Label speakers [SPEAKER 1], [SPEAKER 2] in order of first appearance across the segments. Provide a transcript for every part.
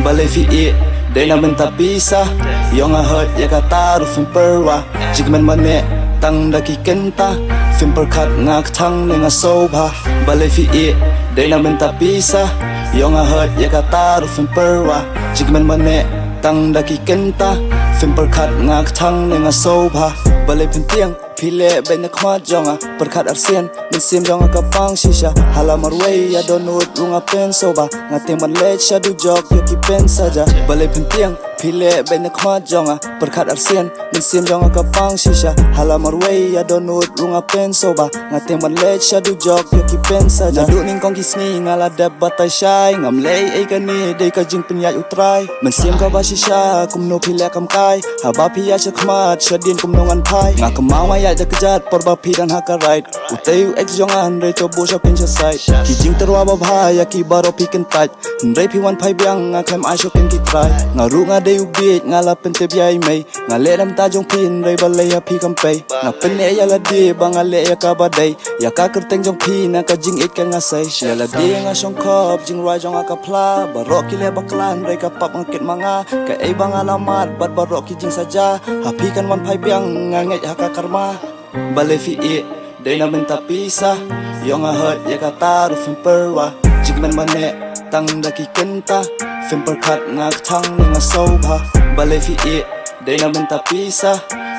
[SPEAKER 1] balai fi e dai na benta pisa yo nga hurt ya kata ru fin perwa jigmen mane tang da ki kenta fin per khat ngak thang ne nga sobha balai fi e dai na benta pisa yo nga hurt ya kata ru fin perwa jigmen mane tang da ki kenta fin per khat ngak thang ne nga sobha balai phin tiang phile ben na khwa jonga per khat arsian min sim jonga ka pang shisha hala marway ya donut runga pen soba ngate man le shadu jok yo ki pen saja balai phin tiang phile ben na khwa jonga per khat arsian min sim jonga ka pang shisha hala marway ya donut runga pen soba ngate man le shadu jok yo ki pen saja du ning kong kisni ngala dab batai shai ngam le ai ka ni dei ka jing pen ya utrai min sim ka ba shisha kum no phile kam kai ha ba phi ya chakmat shadin kum no ngan thai nga kamau ya da kejat porba pidan haka right uteu ex jongan re to bo shopping side ki jing terwa ba bhaya ki baro piken taj re pi wan phai byang nga khem ai shopping ki try nga ru nga de ubit nga la pen te byai mai nga le dam ta jong pin re ba le ya pi kam pe nga pen ne ya la de ba nga le ya ka ba dei ya ka kerteng jong pi na ka jing it ka nga sai ya la de nga shong khop jing rai jong ka pla ba ro ki le ba klan re ka pap ngket manga ka ei ba nga lamat bat ba ro ki jing saja ha pi kan wan phai byang nga ngai ha ka karma balai fi e dai na benta pisa yo nga hurt ya kata ru fin perwa jigmen mane tang da ki kenta fin per khat ngak thang ne nga sobha balai fi e dai na benta pisa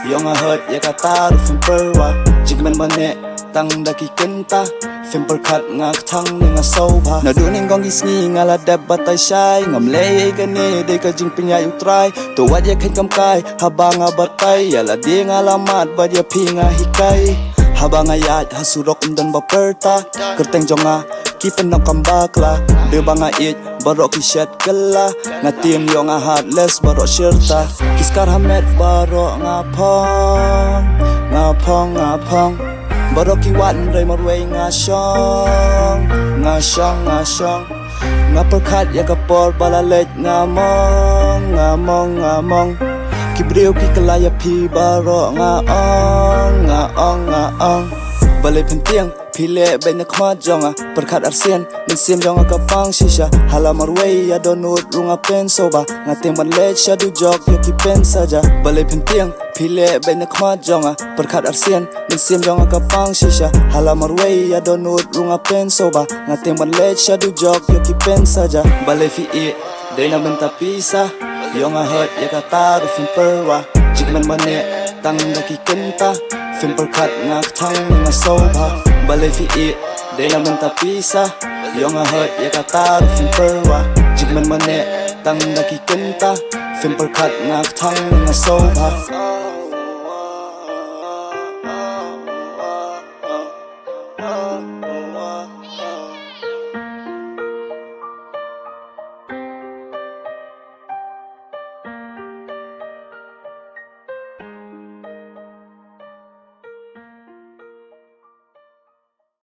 [SPEAKER 1] yo nga hurt ya kata ru fin perwa jigmen mane tang da ki kenta fin per khat ngak thang ne nga sobha na du ning gong gisni ngala dab batai shai ngam le ka ni dei ka jing pinya utrai to wat ya khen kam kai habanga batai ya la de ngala mat ba ya phi nga hikai habanga ya hasurok undan ba perta kerteng jonga ki penok kambakla de banga it barok ki shat kala ngatim yo nga heartless barok shirta kiskar hamet barok nga pong barok ki wan re marway nga shong nga perkhat ya kapor balalet nga mong kibriyo ki kalaya pi baro nga ong balai phin tiang phile ben na khwa jonga perkhat arsian min sim jonga ka pang shisha hala marway ya donut runga pen soba ngate man le shadu jok yo ki pen saja balai phin tiang phile ben na khwa jonga perkhat arsian min sim jonga ka pang shisha hala marway ya donut runga pen soba ngate man le shadu jok yo ki pen saja balai fi e dai na benta pisa yo nga hurt ya kata ru fin perwa jigmen mane tang da ki kenta fin per khat ngak thang nga sobha balai fi e dai na benta pisa yo nga hurt ya kata ru fin perwa jigmen mane tang da ki kenta fin per khat ngak thang nga sobha